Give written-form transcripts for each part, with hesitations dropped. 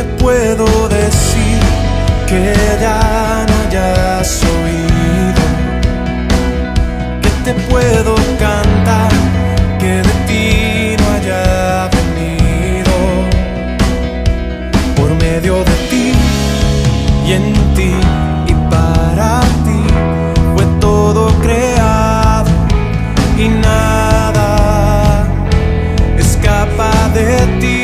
te puedo decir que ya no hayas oído? ¿Qué te puedo cantar que de ti no haya venido? Por medio de ti y en ti y para ti fue todo creado y nada escapa de ti.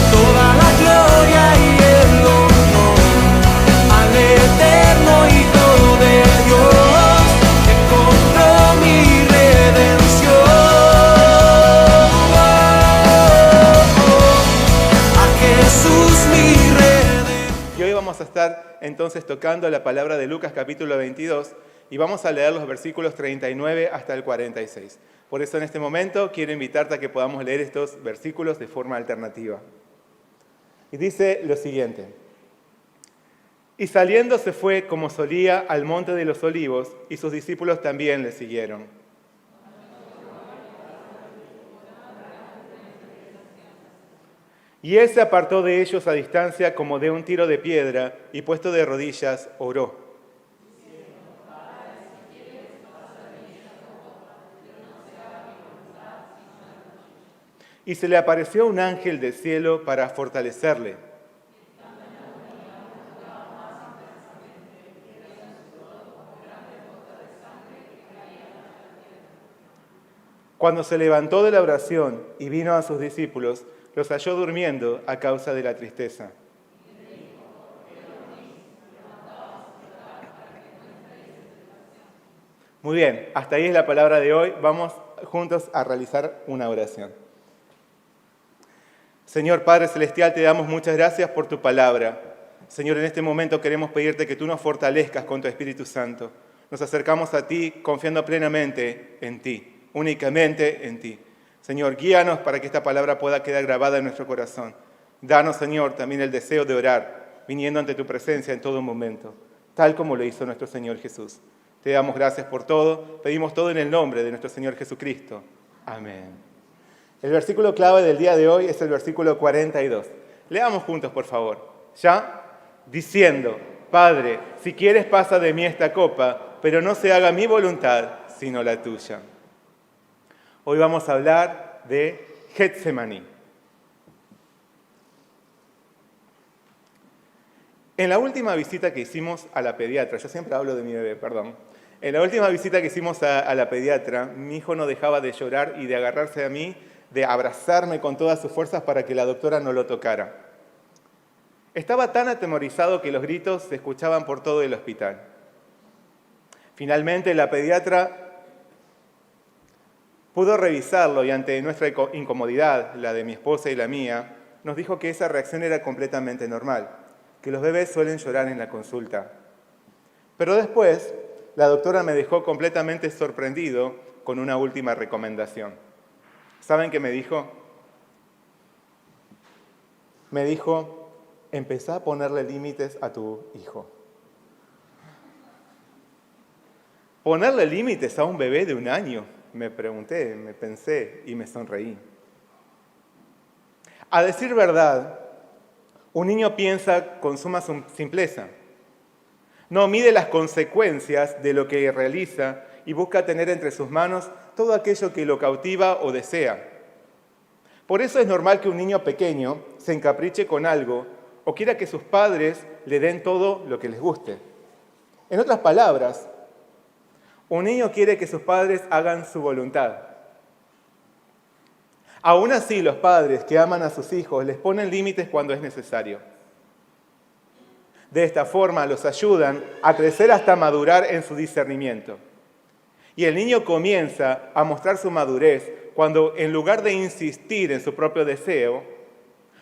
Toda la gloria y el honor al eterno Hijo de Dios que compró mi redención. A Jesús mi redención. Y hoy vamos a estar entonces tocando la palabra de Lucas capítulo 22 y vamos a leer los versículos 39 hasta el 46. Por eso en este momento quiero invitarte a que podamos leer estos versículos de forma alternativa. Y dice lo siguiente: y saliendo se fue como solía al monte de los olivos y sus discípulos también le siguieron. Y él se apartó de ellos a distancia como de un tiro de piedra y puesto de rodillas oró. Y se le apareció un ángel del cielo para fortalecerle. Cuando se levantó de la oración y vino a sus discípulos, los halló durmiendo a causa de la tristeza. Muy bien, hasta ahí es la palabra de hoy. Vamos juntos a realizar una oración. Señor Padre Celestial, te damos muchas gracias por tu palabra. Señor, en este momento queremos pedirte que tú nos fortalezcas con tu Espíritu Santo. Nos acercamos a ti confiando plenamente en ti, únicamente en ti. Señor, guíanos para que esta palabra pueda quedar grabada en nuestro corazón. Danos, Señor, también el deseo de orar, viniendo ante tu presencia en todo momento, tal como lo hizo nuestro Señor Jesús. Te damos gracias por todo, pedimos todo en el nombre de nuestro Señor Jesucristo. Amén. El versículo clave del día de hoy es el versículo 42. Leamos juntos, por favor. ¿Ya? Diciendo: Padre, si quieres pasa de mí esta copa, pero no se haga mi voluntad, sino la tuya. Hoy vamos a hablar de Getsemaní. En la última visita que hicimos a la pediatra, yo siempre hablo de mi bebé, perdón. En la última visita que hicimos a la pediatra, mi hijo no dejaba de llorar y de agarrarse a mí, de abrazarme con todas sus fuerzas para que la doctora no lo tocara. Estaba tan atemorizado que los gritos se escuchaban por todo el hospital. Finalmente la pediatra pudo revisarlo y ante nuestra incomodidad, la de mi esposa y la mía, nos dijo que esa reacción era completamente normal, que los bebés suelen llorar en la consulta. Pero después, la doctora me dejó completamente sorprendido con una última recomendación. ¿Saben qué me dijo? Me dijo: empezá a ponerle límites a tu hijo. ¿Ponerle límites a un bebé de 1 año? Me pregunté, me pensé y me sonreí. A decir verdad, un niño piensa con suma simpleza. No mide las consecuencias de lo que realiza y busca tener entre sus manos todo aquello que lo cautiva o desea. Por eso es normal que un niño pequeño se encapriche con algo o quiera que sus padres le den todo lo que les guste. En otras palabras, un niño quiere que sus padres hagan su voluntad. Aún así, los padres que aman a sus hijos les ponen límites cuando es necesario. De esta forma los ayudan a crecer hasta madurar en su discernimiento. Y el niño comienza a mostrar su madurez cuando, en lugar de insistir en su propio deseo,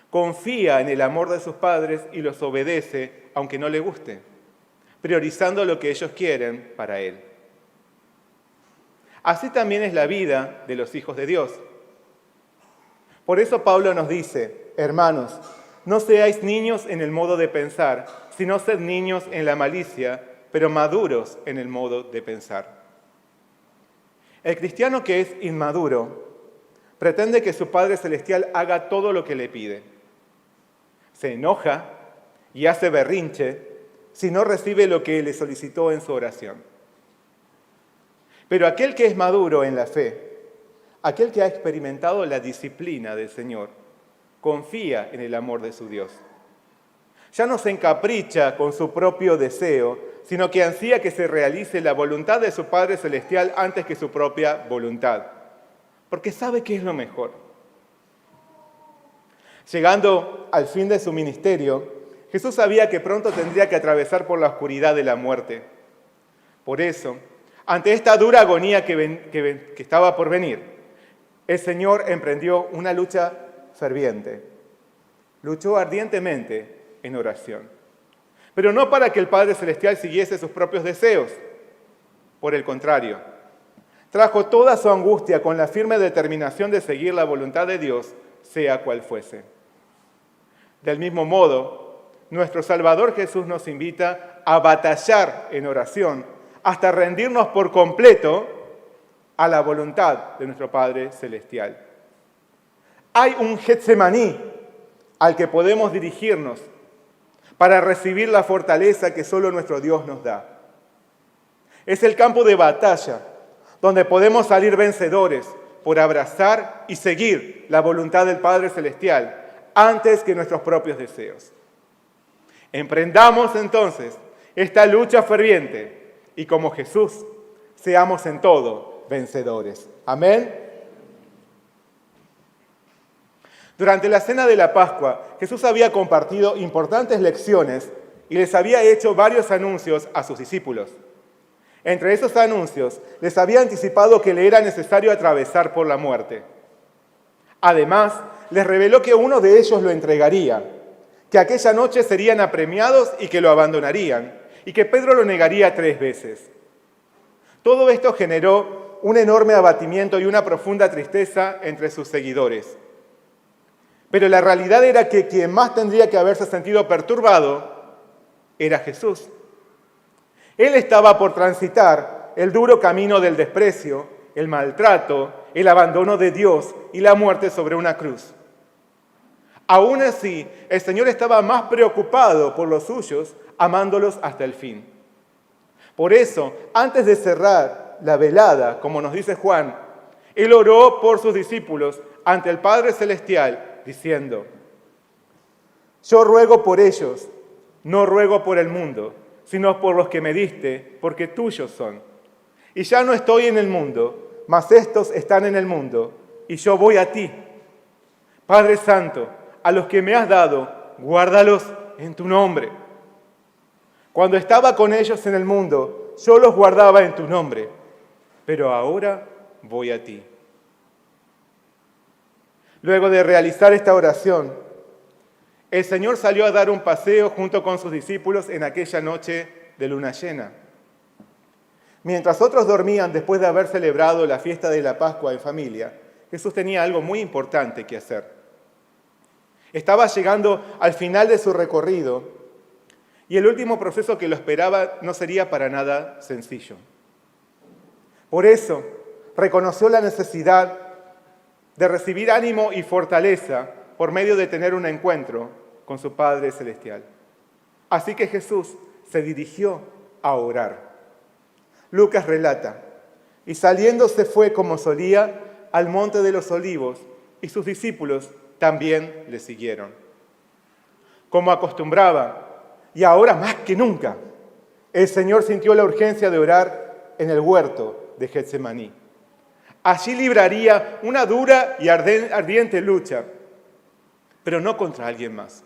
confía en el amor de sus padres y los obedece aunque no le guste, priorizando lo que ellos quieren para él. Así también es la vida de los hijos de Dios. Por eso Pablo nos dice: hermanos, no seáis niños en el modo de pensar, sino sed niños en la malicia, pero maduros en el modo de pensar. El cristiano que es inmaduro Pretende que su Padre Celestial haga todo lo que le pide. Se enoja y hace berrinche si no recibe lo que le solicitó en su oración. Pero aquel que es maduro en la fe, aquel que ha experimentado la disciplina del Señor, confía en el amor de su Dios. Ya no se encapricha con su propio deseo, sino que ansía que se realice la voluntad de su Padre Celestial antes que su propia voluntad, porque sabe que es lo mejor. Llegando al fin de su ministerio, Jesús sabía que pronto tendría que atravesar por la oscuridad de la muerte. Por eso, ante esta dura agonía que estaba por venir, el Señor emprendió una lucha ferviente. Luchó ardientemente en oración. Pero no para que el Padre Celestial siguiese sus propios deseos. Por el contrario, trajo toda su angustia con la firme determinación de seguir la voluntad de Dios, sea cual fuese. Del mismo modo, nuestro Salvador Jesús nos invita a batallar en oración hasta rendirnos por completo a la voluntad de nuestro Padre Celestial. Hay un Getsemaní al que podemos dirigirnos para recibir la fortaleza que solo nuestro Dios nos da. Es el campo de batalla donde podemos salir vencedores por abrazar y seguir la voluntad del Padre Celestial antes que nuestros propios deseos. Emprendamos entonces esta lucha ferviente y como Jesús, seamos en todo vencedores. Amén. Durante la cena de la Pascua, Jesús había compartido importantes lecciones y les había hecho varios anuncios a sus discípulos. Entre esos anuncios, les había anticipado que le era necesario atravesar por la muerte. Además, les reveló que uno de ellos lo entregaría, que aquella noche serían apremiados y que lo abandonarían, y que Pedro lo negaría 3 veces. Todo esto generó un enorme abatimiento y una profunda tristeza entre sus seguidores. Pero la realidad era que quien más tendría que haberse sentido perturbado era Jesús. Él estaba por transitar el duro camino del desprecio, el maltrato, el abandono de Dios y la muerte sobre una cruz. Aún así, el Señor estaba más preocupado por los suyos, amándolos hasta el fin. Por eso, antes de cerrar la velada, como nos dice Juan, Él oró por sus discípulos ante el Padre Celestial, diciendo: yo ruego por ellos, no ruego por el mundo, sino por los que me diste, porque tuyos son. Y ya no estoy en el mundo, mas estos están en el mundo, y yo voy a ti. Padre Santo, a los que me has dado, guárdalos en tu nombre. Cuando estaba con ellos en el mundo, yo los guardaba en tu nombre, pero ahora voy a ti. Luego de realizar esta oración, el Señor salió a dar un paseo junto con sus discípulos en aquella noche de luna llena. Mientras otros dormían después de haber celebrado la fiesta de la Pascua en familia, Jesús tenía algo muy importante que hacer. Estaba llegando al final de su recorrido y el último proceso que lo esperaba no sería para nada sencillo. Por eso, reconoció la necesidad de recibir ánimo y fortaleza por medio de tener un encuentro con su Padre Celestial. Así que Jesús se dirigió a orar. Lucas relata: y saliendo se fue como solía al monte de los olivos, y sus discípulos también le siguieron. Como acostumbraba, y ahora más que nunca, el Señor sintió la urgencia de orar en el huerto de Getsemaní. Allí libraría una dura y ardiente lucha, pero no contra alguien más.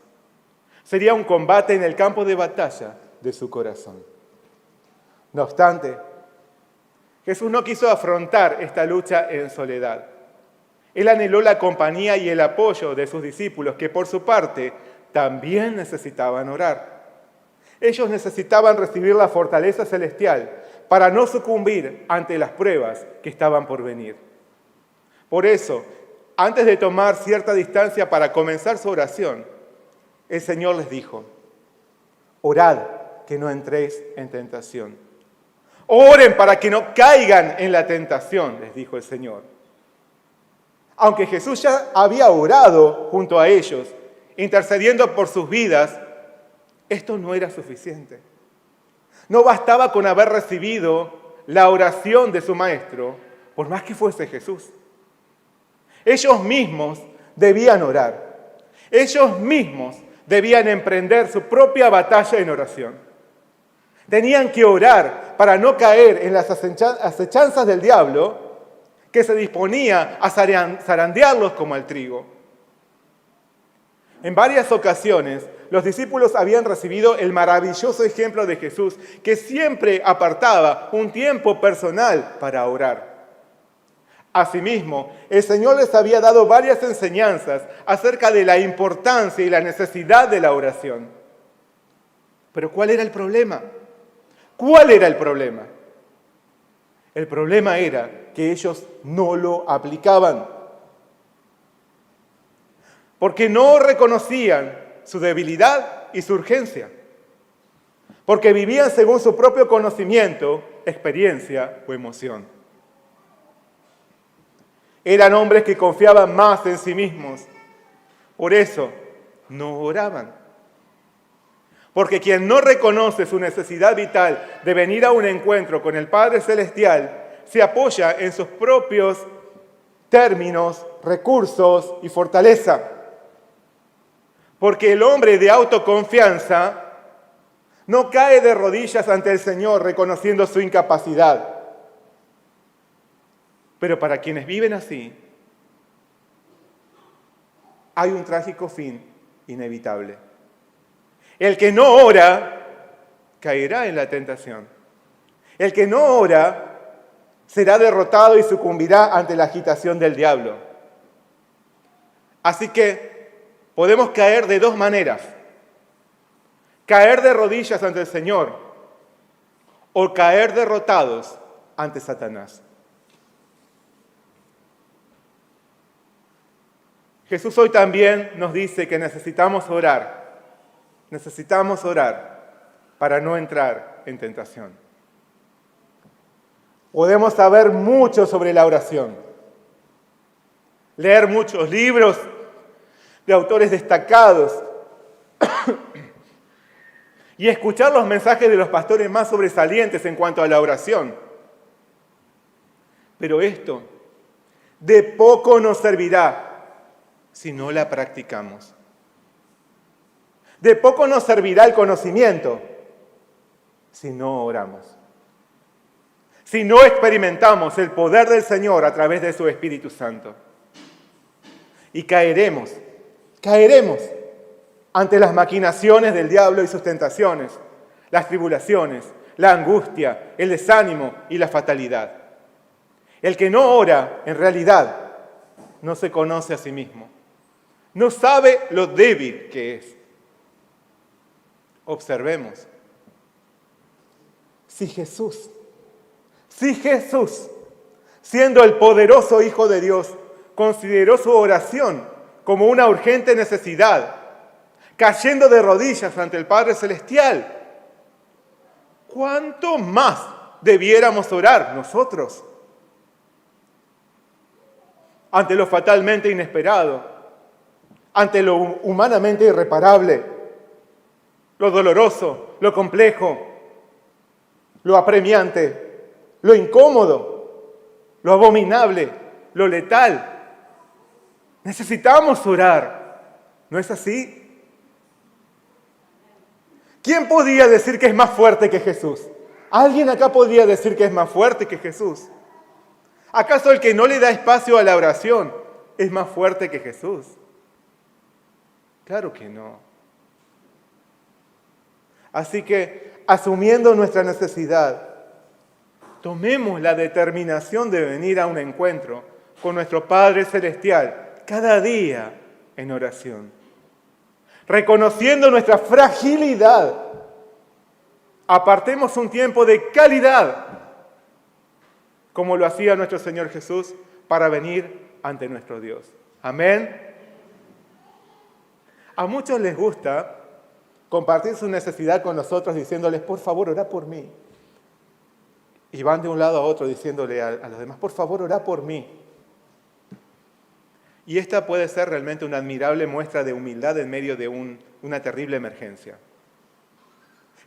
Sería un combate en el campo de batalla de su corazón. No obstante, Jesús no quiso afrontar esta lucha en soledad. Él anheló la compañía y el apoyo de sus discípulos, que por su parte también necesitaban orar. Ellos necesitaban recibir la fortaleza celestial para no sucumbir ante las pruebas que estaban por venir. Por eso, antes de tomar cierta distancia para comenzar su oración, el Señor les dijo: orad que no entréis en tentación. Oren para que no caigan en la tentación, les dijo el Señor. Aunque Jesús ya había orado junto a ellos, intercediendo por sus vidas, esto no era suficiente. No bastaba con haber recibido la oración de su maestro, por más que fuese Jesús. Ellos mismos debían orar. Ellos mismos debían emprender su propia batalla en oración. Tenían que orar para no caer en las acechanzas del diablo, que se disponía a zarandearlos como al trigo. En varias ocasiones, los discípulos habían recibido el maravilloso ejemplo de Jesús, que siempre apartaba un tiempo personal para orar. Asimismo, el Señor les había dado varias enseñanzas acerca de la importancia y la necesidad de la oración. Pero ¿cuál era el problema? ¿Cuál era el problema? El problema era que ellos no lo aplicaban. Porque no reconocían su debilidad y su urgencia. Porque vivían según su propio conocimiento, experiencia o emoción. Eran hombres que confiaban más en sí mismos. Por eso no oraban. Porque quien no reconoce su necesidad vital de venir a un encuentro con el Padre Celestial, se apoya en sus propios términos, recursos y fortaleza. Porque el hombre de autoconfianza no cae de rodillas ante el Señor reconociendo su incapacidad. Pero para quienes viven así, hay un trágico fin inevitable. El que no ora caerá en la tentación. El que no ora será derrotado y sucumbirá ante la agitación del diablo. Así que podemos caer de dos maneras. Caer de rodillas ante el Señor o caer derrotados ante Satanás. Jesús hoy también nos dice que necesitamos orar. Necesitamos orar para no entrar en tentación. Podemos saber mucho sobre la oración. Leer muchos libros de autores destacados y escuchar los mensajes de los pastores más sobresalientes en cuanto a la oración. Pero esto de poco nos servirá si no la practicamos. De poco nos servirá el conocimiento si no oramos. Si no experimentamos el poder del Señor a través de su Espíritu Santo. Y caeremos ante las maquinaciones del diablo y sus tentaciones, las tribulaciones, la angustia, el desánimo y la fatalidad. El que no ora, en realidad, no se conoce a sí mismo. No sabe lo débil que es. Observemos. Si Jesús, siendo el poderoso Hijo de Dios, consideró su oración como una urgente necesidad, cayendo de rodillas ante el Padre Celestial, ¿cuánto más debiéramos orar nosotros? Ante lo fatalmente inesperado, ante lo humanamente irreparable, lo doloroso, lo complejo, lo apremiante, lo incómodo, lo abominable, lo letal. Necesitamos orar, ¿no es así? ¿Quién podía decir que es más fuerte que Jesús? ¿Alguien acá podría decir que es más fuerte que Jesús? ¿Acaso el que no le da espacio a la oración es más fuerte que Jesús? Claro que no. Así que, asumiendo nuestra necesidad, tomemos la determinación de venir a un encuentro con nuestro Padre Celestial cada día en oración. Reconociendo nuestra fragilidad, apartemos un tiempo de calidad, como lo hacía nuestro Señor Jesús, para venir ante nuestro Dios. Amén. A muchos les gusta compartir su necesidad con nosotros diciéndoles, por favor, orá por mí. Y van de un lado a otro diciéndole a los demás, por favor, orá por mí. Y esta puede ser realmente una admirable muestra de humildad en medio de una terrible emergencia.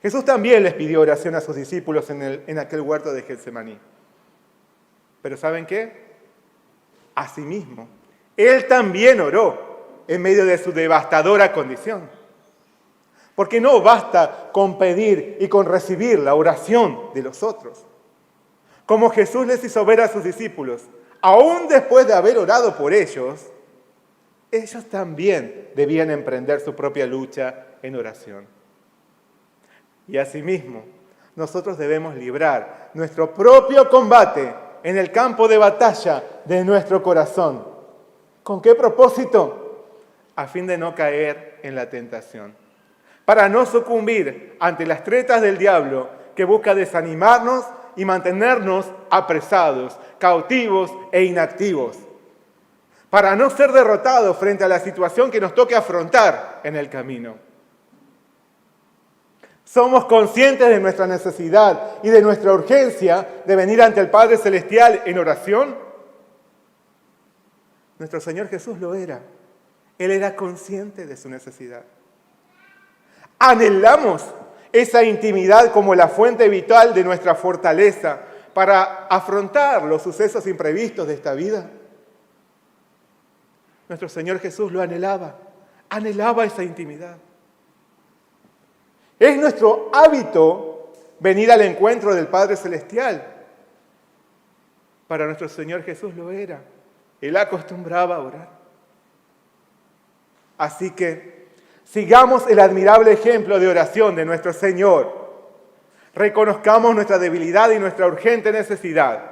Jesús también les pidió oración a sus discípulos en aquel huerto de Getsemaní. Pero ¿saben qué? Asimismo, Él también oró en medio de su devastadora condición. Porque no basta con pedir y con recibir la oración de los otros. Como Jesús les hizo ver a sus discípulos, aún después de haber orado por ellos también debían emprender su propia lucha en oración. Y asimismo, nosotros debemos librar nuestro propio combate en el campo de batalla de nuestro corazón. ¿Con qué propósito? A fin de no caer en la tentación. Para no sucumbir ante las tretas del diablo que busca desanimarnos y mantenernos apresados, cautivos e inactivos. Para no ser derrotados frente a la situación que nos toque afrontar en el camino. Somos conscientes de nuestra necesidad y de nuestra urgencia de venir ante el Padre Celestial en oración. Nuestro Señor Jesús lo era. Él era consciente de su necesidad. Anhelamos esa intimidad como la fuente vital de nuestra fortaleza para afrontar los sucesos imprevistos de esta vida. Nuestro Señor Jesús lo anhelaba esa intimidad. Es nuestro hábito venir al encuentro del Padre Celestial. Para nuestro Señor Jesús lo era. Él acostumbraba a orar. Así que sigamos el admirable ejemplo de oración de nuestro Señor. Reconozcamos nuestra debilidad y nuestra urgente necesidad.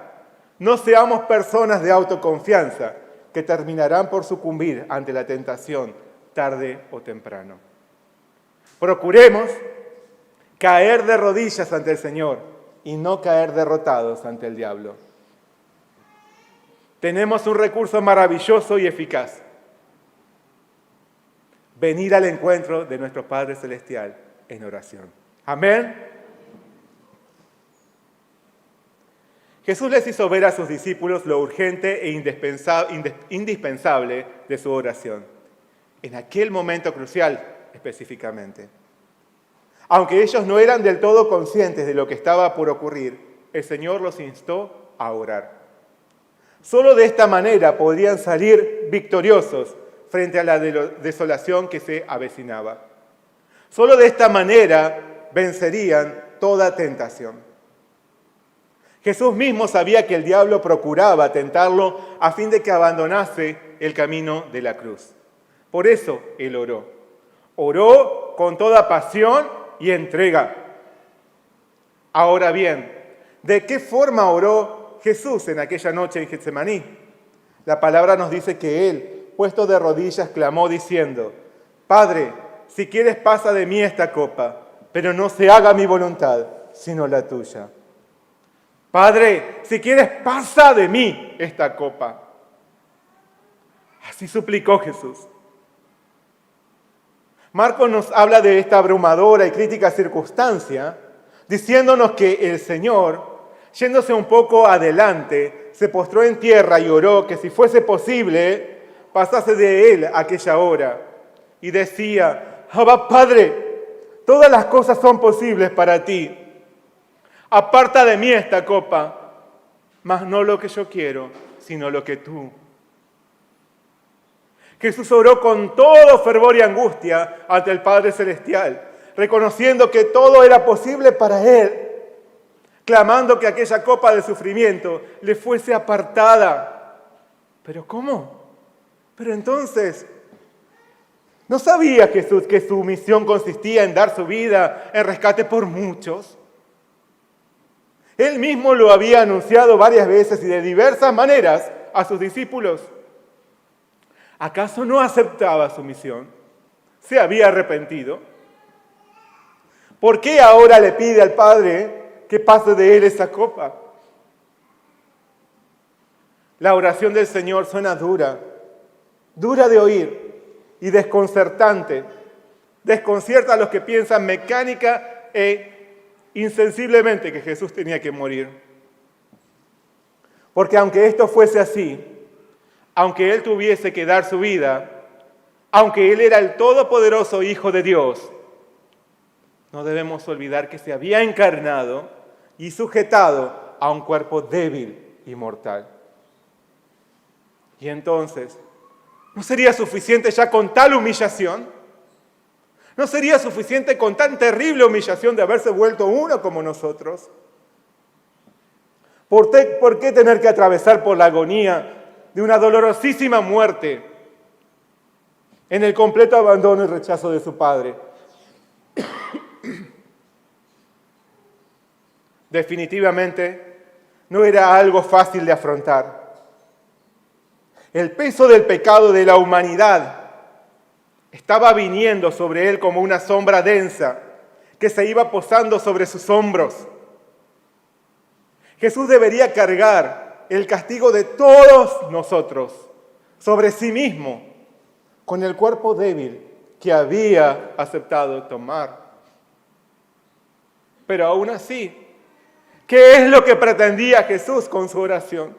No seamos personas de autoconfianza que terminarán por sucumbir ante la tentación tarde o temprano. Procuremos caer de rodillas ante el Señor y no caer derrotados ante el diablo. Tenemos un recurso maravilloso y eficaz. Venir al encuentro de nuestro Padre Celestial en oración. Amén. Jesús les hizo ver a sus discípulos lo urgente e indispensable de su oración, en aquel momento crucial específicamente. Aunque ellos no eran del todo conscientes de lo que estaba por ocurrir, el Señor los instó a orar. Solo de esta manera podrían salir victoriosos frente a la desolación que se avecinaba. Solo de esta manera vencerían toda tentación. Jesús mismo sabía que el diablo procuraba tentarlo a fin de que abandonase el camino de la cruz. Por eso Él oró. Oró con toda pasión y entrega. Ahora bien, ¿de qué forma oró Jesús en aquella noche en Getsemaní? La palabra nos dice que Él, puesto de rodillas, clamó diciendo: Padre, si quieres pasa de mí esta copa, pero no se haga mi voluntad, sino la tuya. Padre, si quieres pasa de mí esta copa. Así suplicó Jesús. Marcos nos habla de esta abrumadora y crítica circunstancia, diciéndonos que el Señor, yéndose un poco adelante, se postró en tierra y oró que si fuese posible, pasase de él aquella hora. Y decía: Abba, Padre, todas las cosas son posibles para ti. Aparta de mí esta copa, mas no lo que yo quiero, sino lo que tú. Jesús oró con todo fervor y angustia ante el Padre Celestial, reconociendo que todo era posible para Él, clamando que aquella copa de sufrimiento le fuese apartada. ¿Pero cómo? Pero entonces, ¿no sabía Jesús que su misión consistía en dar su vida en rescate por muchos? Él mismo lo había anunciado varias veces y de diversas maneras a sus discípulos. ¿Acaso no aceptaba su misión? ¿Se había arrepentido? ¿Por qué ahora le pide al Padre que pase de él esa copa? La oración del Señor suena dura de oír y desconcertante. Desconcierta a los que piensan mecánica e insensiblemente que Jesús tenía que morir. Porque aunque esto fuese así, aunque Él tuviese que dar su vida, aunque Él era el todopoderoso Hijo de Dios, no debemos olvidar que se había encarnado y sujetado a un cuerpo débil y mortal. Y entonces, ¿no sería suficiente ya con tal humillación? ¿No sería suficiente con tan terrible humillación de haberse vuelto uno como nosotros? ¿Por qué tener que atravesar por la agonía de una dolorosísima muerte en el completo abandono y rechazo de su Padre? Definitivamente no era algo fácil de afrontar. El peso del pecado de la humanidad estaba viniendo sobre él como una sombra densa que se iba posando sobre sus hombros. Jesús debería cargar el castigo de todos nosotros sobre sí mismo, con el cuerpo débil que había aceptado tomar. Pero aún así, ¿qué es lo que pretendía Jesús con su oración?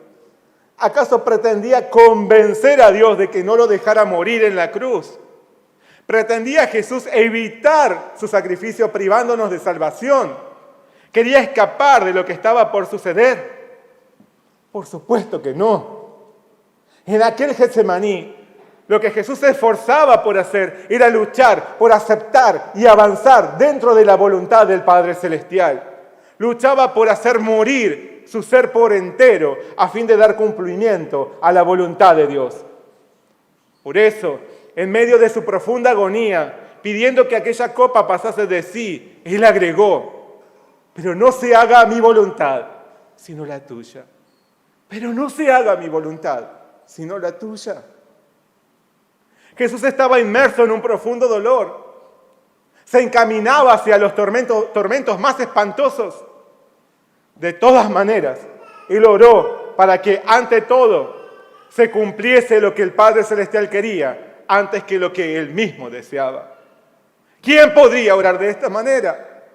¿Acaso pretendía convencer a Dios de que no lo dejara morir en la cruz? ¿Pretendía Jesús evitar su sacrificio privándonos de salvación? ¿Quería escapar de lo que estaba por suceder? Por supuesto que no. En aquel Getsemaní, lo que Jesús se esforzaba por hacer era luchar por aceptar y avanzar dentro de la voluntad del Padre Celestial. Luchaba por hacer morir su ser por entero a fin de dar cumplimiento a la voluntad de Dios. Por eso, en medio de su profunda agonía, pidiendo que aquella copa pasase de sí, Él agregó: pero no se haga mi voluntad, sino la tuya. Pero no se haga mi voluntad, sino la tuya. Jesús estaba inmerso en un profundo dolor. Se encaminaba hacia los tormentos más espantosos. De todas maneras, Él oró para que, ante todo, se cumpliese lo que el Padre Celestial quería, antes que lo que Él mismo deseaba. ¿Quién podría orar de esta manera?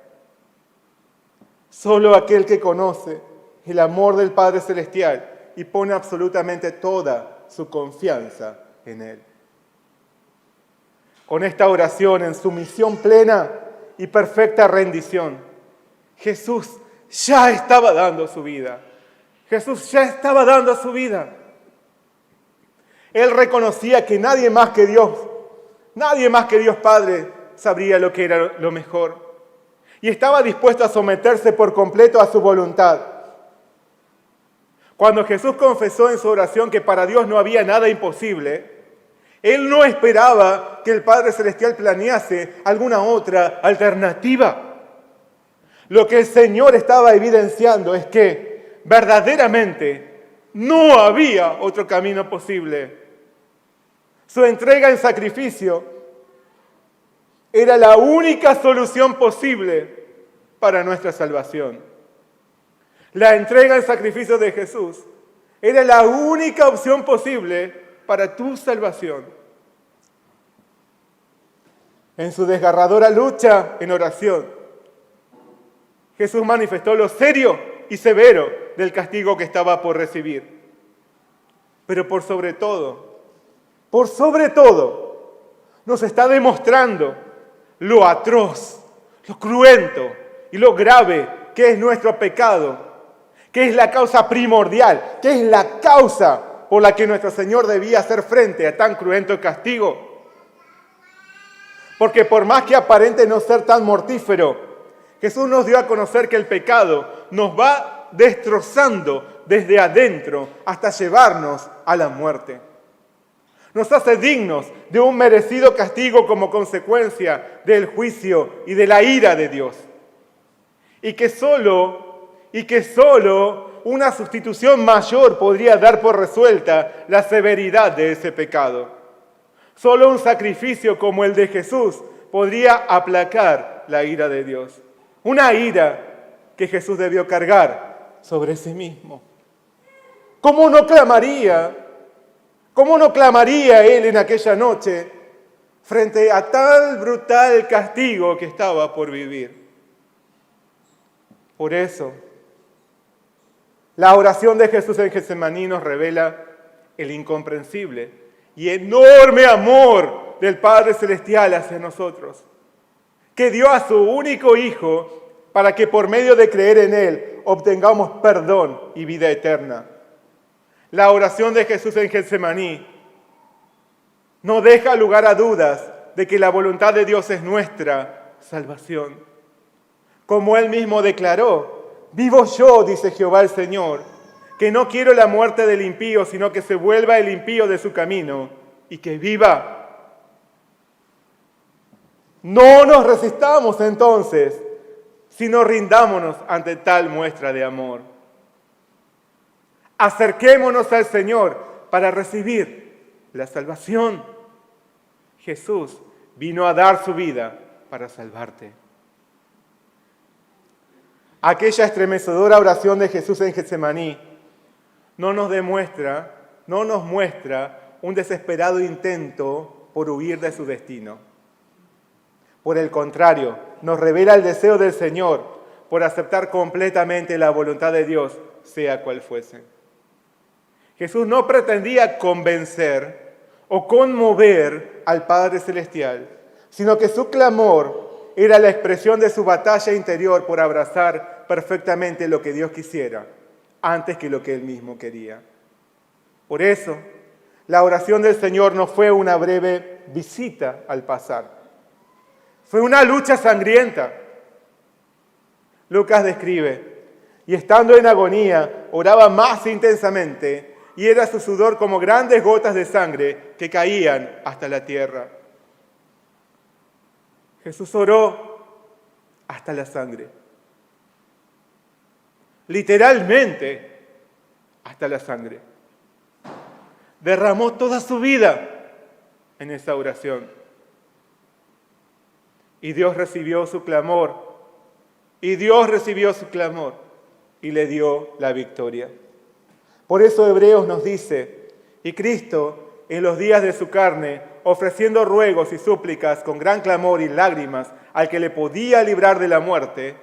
Solo aquel que conoce el amor del Padre Celestial y pone absolutamente toda su confianza en Él. Con esta oración en sumisión plena y perfecta rendición, Jesús ya estaba dando su vida. Jesús ya estaba dando su vida. Él reconocía que nadie más que Dios Padre sabría lo que era lo mejor. Y estaba dispuesto a someterse por completo a su voluntad. Cuando Jesús confesó en su oración que para Dios no había nada imposible, Él no esperaba que el Padre Celestial planease alguna otra alternativa. Lo que el Señor estaba evidenciando es que verdaderamente no había otro camino posible. Su entrega en sacrificio era la única solución posible para nuestra salvación. La entrega en sacrificio de Jesús era la única opción posible para tu salvación. En su desgarradora lucha en oración, Jesús manifestó lo serio y severo del castigo que estaba por recibir. Pero por sobre todo, nos está demostrando lo atroz, lo cruento y lo grave que es nuestro pecado, que es la causa primordial, que es la causa por la que nuestro Señor debía hacer frente a tan cruento castigo. Porque por más que aparente no ser tan mortífero, Jesús nos dio a conocer que el pecado nos va destrozando desde adentro hasta llevarnos a la muerte. Nos hace dignos de un merecido castigo como consecuencia del juicio y de la ira de Dios. Y que solo una sustitución mayor podría dar por resuelta la severidad de ese pecado. Solo un sacrificio como el de Jesús podría aplacar la ira de Dios. Una ira que Jesús debió cargar sobre sí mismo. ¿Cómo no clamaría Él en aquella noche frente a tal brutal castigo que estaba por vivir? Por eso, la oración de Jesús en Getsemaní nos revela el incomprensible y enorme amor del Padre Celestial hacia nosotros, que dio a su único Hijo para que por medio de creer en Él obtengamos perdón y vida eterna. La oración de Jesús en Getsemaní no deja lugar a dudas de que la voluntad de Dios es nuestra salvación. Como Él mismo declaró, vivo yo, dice Jehová el Señor, que no quiero la muerte del impío, sino que se vuelva el impío de su camino y que viva. No nos resistamos entonces, sino rindámonos ante tal muestra de amor. Acerquémonos al Señor para recibir la salvación. Jesús vino a dar su vida para salvarte. Aquella estremecedora oración de Jesús en Getsemaní no nos muestra un desesperado intento por huir de su destino. Por el contrario, nos revela el deseo del Señor por aceptar completamente la voluntad de Dios, sea cual fuese. Jesús no pretendía convencer o conmover al Padre Celestial, sino que su clamor era la expresión de su batalla interior por abrazar perfectamente lo que Dios quisiera, antes que lo que Él mismo quería. Por eso, la oración del Señor no fue una breve visita al pasar. Fue una lucha sangrienta. Lucas describe, y estando en agonía, oraba más intensamente, y era su sudor como grandes gotas de sangre que caían hasta la tierra. Jesús oró hasta la sangre. Literalmente, hasta la sangre. Derramó toda su vida en esa oración. Y Dios recibió su clamor. Y Dios recibió su clamor y le dio la victoria. Por eso Hebreos nos dice, y Cristo, en los días de su carne, ofreciendo ruegos y súplicas con gran clamor y lágrimas al que le podía librar de la muerte,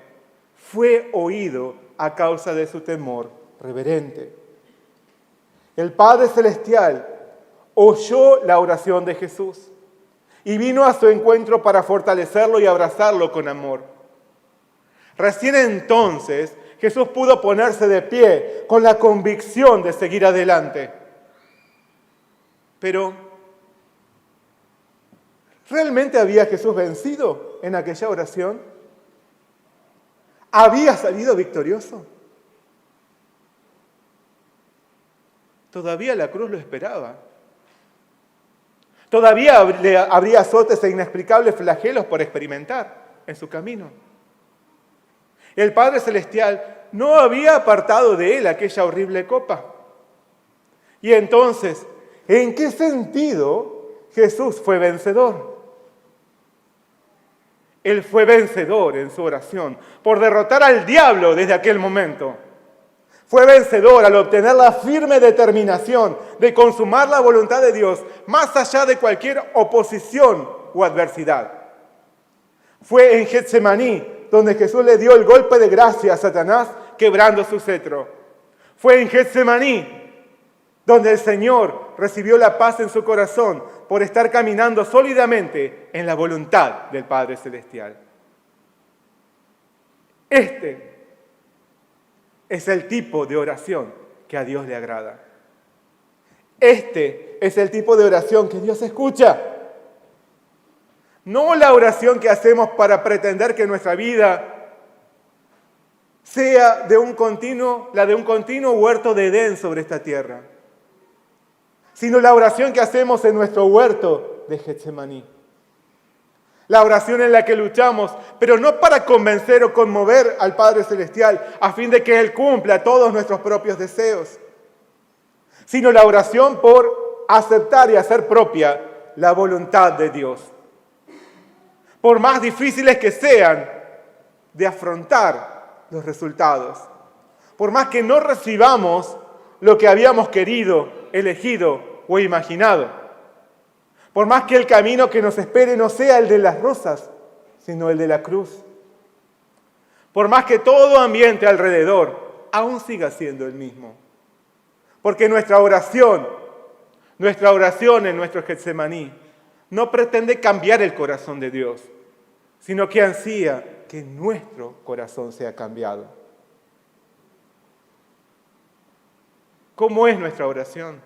fue oído a causa de su temor reverente. El Padre Celestial oyó la oración de Jesús y vino a su encuentro para fortalecerlo y abrazarlo con amor. Recién entonces Jesús pudo ponerse de pie con la convicción de seguir adelante. Pero, ¿realmente había Jesús vencido en aquella oración? ¿Había salido victorioso? Todavía la cruz lo esperaba. Todavía habría azotes e inexplicables flagelos por experimentar en su camino. El Padre Celestial no había apartado de él aquella horrible copa. Y entonces, ¿en qué sentido Jesús fue vencedor? Él fue vencedor en su oración por derrotar al diablo desde aquel momento. Fue vencedor al obtener la firme determinación de consumar la voluntad de Dios más allá de cualquier oposición o adversidad. Fue en Getsemaní donde Jesús le dio el golpe de gracia a Satanás quebrando su cetro. Fue en Getsemaní donde el Señor recibió la paz en su corazón por estar caminando sólidamente en la voluntad del Padre Celestial. Este es el tipo de oración que a Dios le agrada. Este es el tipo de oración que Dios escucha. No la oración que hacemos para pretender que nuestra vida sea la de un continuo huerto de Edén sobre esta tierra, sino la oración que hacemos en nuestro huerto de Getsemaní. La oración en la que luchamos, pero no para convencer o conmover al Padre Celestial a fin de que Él cumpla todos nuestros propios deseos, sino la oración por aceptar y hacer propia la voluntad de Dios. Por más difíciles que sean de afrontar los resultados, por más que no recibamos lo que habíamos querido, elegido o imaginado, por más que el camino que nos espere no sea el de las rosas, sino el de la cruz, por más que todo ambiente alrededor aún siga siendo el mismo, porque nuestra oración Nuestra oración en nuestro Getsemaní no pretende cambiar el corazón de Dios, sino que ansía que nuestro corazón sea cambiado. ¿Cómo es nuestra oración?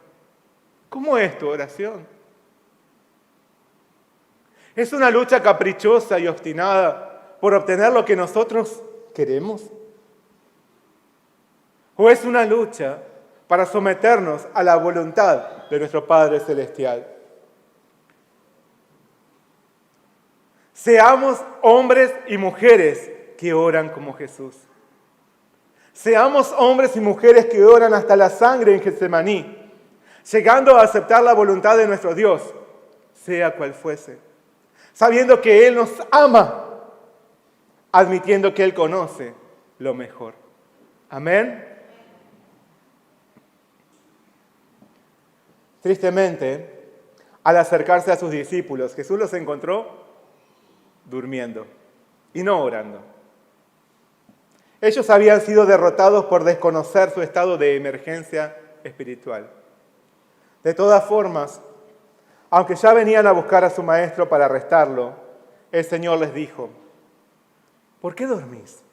¿Cómo es tu oración? ¿Es una lucha caprichosa y obstinada por obtener lo que nosotros queremos? ¿O es una lucha para someternos a la voluntad de nuestro Padre Celestial? Seamos hombres y mujeres que oran como Jesús. Seamos hombres y mujeres que oran hasta la sangre en Getsemaní, llegando a aceptar la voluntad de nuestro Dios, sea cual fuese, sabiendo que Él nos ama, admitiendo que Él conoce lo mejor. Amén. Tristemente, al acercarse a sus discípulos, Jesús los encontró durmiendo y no orando. Ellos habían sido derrotados por desconocer su estado de emergencia espiritual. De todas formas, aunque ya venían a buscar a su maestro para arrestarlo, el Señor les dijo: ¿por qué dormís?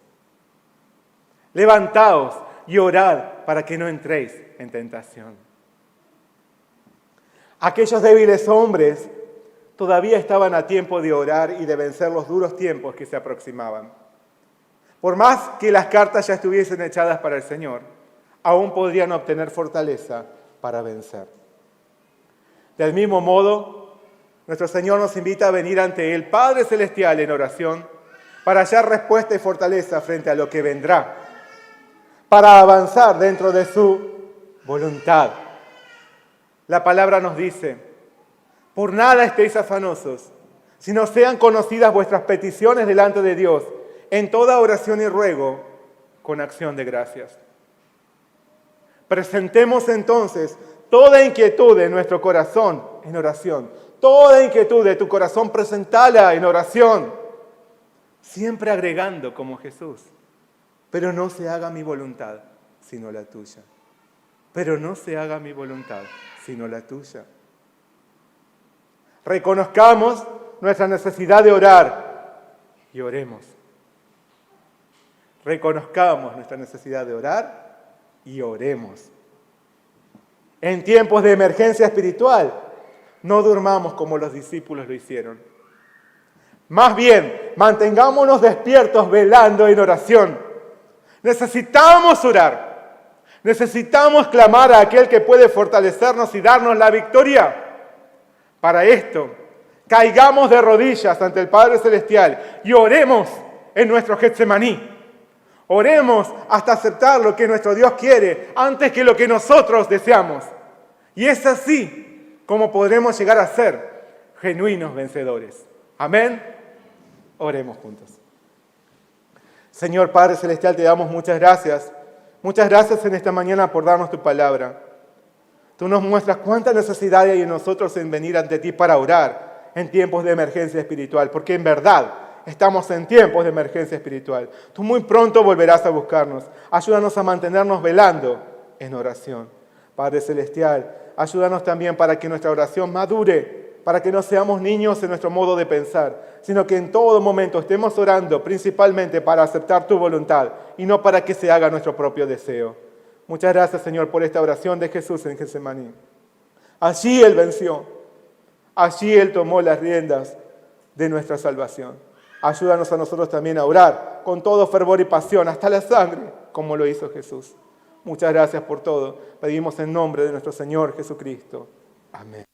Levantaos y orad para que no entréis en tentación. Aquellos débiles hombres todavía estaban a tiempo de orar y de vencer los duros tiempos que se aproximaban. Por más que las cartas ya estuviesen echadas para el Señor, aún podrían obtener fortaleza para vencer. Del mismo modo, nuestro Señor nos invita a venir ante el Padre Celestial en oración para hallar respuesta y fortaleza frente a lo que vendrá, para avanzar dentro de su voluntad. La palabra nos dice: por nada estéis afanosos, sino sean conocidas vuestras peticiones delante de Dios, en toda oración y ruego, con acción de gracias. Presentemos entonces toda inquietud de nuestro corazón en oración. Toda inquietud de tu corazón, presentala en oración. Siempre agregando como Jesús: pero no se haga mi voluntad, sino la tuya. Pero no se haga mi voluntad, sino la tuya. Reconozcamos nuestra necesidad de orar y oremos. Reconozcamos nuestra necesidad de orar y oremos. En tiempos de emergencia espiritual, no durmamos como los discípulos lo hicieron. Más bien, mantengámonos despiertos velando en oración. Necesitamos orar. Necesitamos clamar a aquel que puede fortalecernos y darnos la victoria. Para esto, caigamos de rodillas ante el Padre Celestial y oremos en nuestro Getsemaní. Oremos hasta aceptar lo que nuestro Dios quiere antes que lo que nosotros deseamos. Y es así como podremos llegar a ser genuinos vencedores. Amén. Oremos juntos. Señor Padre Celestial, te damos muchas gracias. Muchas gracias en esta mañana por darnos tu palabra. Tú nos muestras cuánta necesidad hay en nosotros en venir ante ti para orar en tiempos de emergencia espiritual, porque en verdad estamos en tiempos de emergencia espiritual. Tú muy pronto volverás a buscarnos. Ayúdanos a mantenernos velando en oración. Padre Celestial, ayúdanos también para que nuestra oración madure, para que no seamos niños en nuestro modo de pensar, sino que en todo momento estemos orando principalmente para aceptar tu voluntad y no para que se haga nuestro propio deseo. Muchas gracias, Señor, por esta oración de Jesús en Getsemaní. Allí Él venció. Allí Él tomó las riendas de nuestra salvación. Ayúdanos a nosotros también a orar con todo fervor y pasión, hasta la sangre, como lo hizo Jesús. Muchas gracias por todo. Pedimos en nombre de nuestro Señor Jesucristo. Amén.